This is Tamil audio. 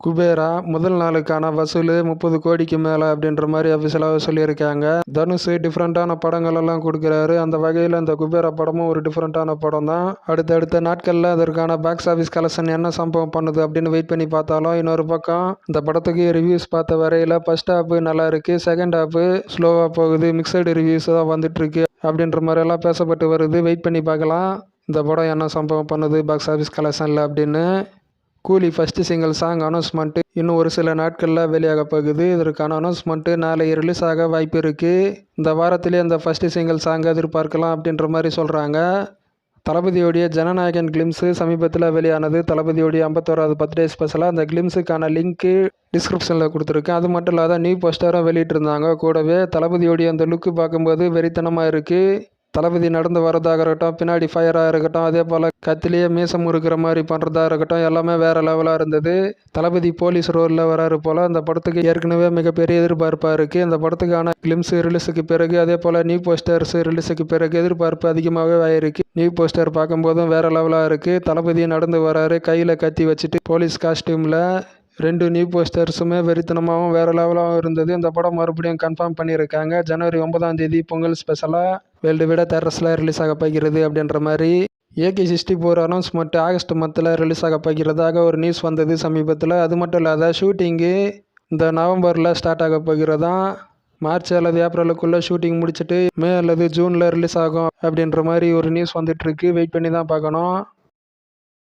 குபேரா முதல் நாளுக்கான வசூல் 30 கோடிக்கு மேலே அப்படின்ற மாதிரி அஃபிஷியலாக சொல்லியிருக்காங்க. தனுஷ் டிஃப்ரெண்ட்டான படங்கள் எல்லாம் கொடுக்குறாரு. அந்த வகையில் இந்த குபேரா படமும் ஒரு டிஃப்ரெண்ட்டான படம் தான். அடுத்த நாட்களில் அதற்கான பாக்ஸ் ஆஃபீஸ் கலெக்ஷன் என்ன சம்பவம் பண்ணுது அப்படின்னு வெயிட் பண்ணி பார்த்தாலும், இன்னொரு பக்கம் இந்த படத்துக்கு ரிவ்யூஸ் பார்த்த வரையில் ஃபர்ஸ்ட் ஹாஃப் நல்லா இருக்குது, செகண்ட் ஹாஃப் ஸ்லோவாக போகுது, மிக்சடு ரிவ்யூஸ் தான் வந்துட்டுருக்கு அப்படின்ற மாதிரியெல்லாம் பேசப்பட்டு வருது. வெயிட் பண்ணி பார்க்கலாம் இந்த படம் என்ன சம்பவம் பண்ணுது பாக்ஸ் ஆஃபீஸ் கலெக்ஷனில் அப்படின்னு. கூலி ஃபஸ்ட்டு சிங்கிள் சாங் அனௌன்ஸ்மெண்ட்டு இன்னும் ஒரு சில நாட்களில் வெளியாக போகுது. இதற்கான அனௌன்ஸ்மெண்ட்டு நாளை ரிலீஸ் ஆக வாய்ப்பு இருக்குது. இந்த வாரத்திலே அந்த ஃபஸ்ட்டு சிங்கிள் சாங் எதிர்பார்க்கலாம் அப்படின்ற மாதிரி சொல்கிறாங்க. தளபதியோடைய ஜனநாயகன் கிளிம்ஸு சமீபத்தில் வெளியானது. தளபதியோடைய 51வது பர்த்டே ஸ்பெஷலாக அந்த கிளிம்ஸுக்கான லிங்க்கு டிஸ்கிரிப்ஷனில் கொடுத்துருக்கேன். அது மட்டும் இல்லாத நியூ போஸ்டரும் வெளியிட்டிருந்தாங்க. கூடவே தளபதியோடைய அந்த லுக்கு பார்க்கும்போது வெறித்தனமாக இருக்குது. தளபதி நடந்து வரதாக இருக்கட்டும், பின்னாடி ஃபயராக இருக்கட்டும், அதே போல் கத்திலேயே மீசம் முறுக்கிற மாதிரி பண்ணுறதா இருக்கட்டும், எல்லாமே வேறு லெவலாக இருந்தது. தளபதி போலீஸ் ரோலில் வராரு போல். அந்த படத்துக்கு ஏற்கனவே மிகப்பெரிய எதிர்பார்ப்பாக இருக்குது. இந்த படத்துக்கான கிளிம்ஸு ரிலீஸுக்கு பிறகு அதே போல் நியூ போஸ்டர்ஸ் ரிலீஸுக்கு பிறகு எதிர்பார்ப்பு அதிகமாகவே ஆயிருக்கு. நியூ போஸ்டர் பார்க்கும்போதும் வேறு லெவலாக இருக்குது. தளபதி நடந்து வராரு, கையில் கத்தி வச்சுட்டு போலீஸ் காஸ்டியூமில். 2 நியூ போஸ்டர்ஸுமே வெறித்தனமாகவும் வேறு லெவலாகவும் இருந்தது. இந்த படம் மறுபடியும் கன்ஃபார்ம் பண்ணியிருக்காங்க. ஜனவரி 9ஆம் தேதி பொங்கல் ஸ்பெஷலாக வேர்ல்டு விட தேட்டர்ஸில் ரிலீஸ் ஆக போகிறது அப்படின்ற மாதிரி. AK64 அனௌன்ஸ்மெண்ட் ஆகஸ்ட் மந்தில் ரிலீஸ் ஆக போகிறதாக ஒரு நியூஸ் வந்தது சமீபத்தில். அது மட்டும் இல்லாத ஷூட்டிங்கு இந்த நவம்பரில் ஸ்டார்ட் ஆக போகிறதாம். மார்ச் அல்லது ஏப்ரலுக்குள்ளே ஷூட்டிங் முடிச்சுட்டு மே அல்லது ஜூனில் ரிலீஸ் ஆகும் அப்படின்ற மாதிரி ஒரு நியூஸ் வந்துட்டுருக்கு. வெயிட் பண்ணி தான் பார்க்கணும்.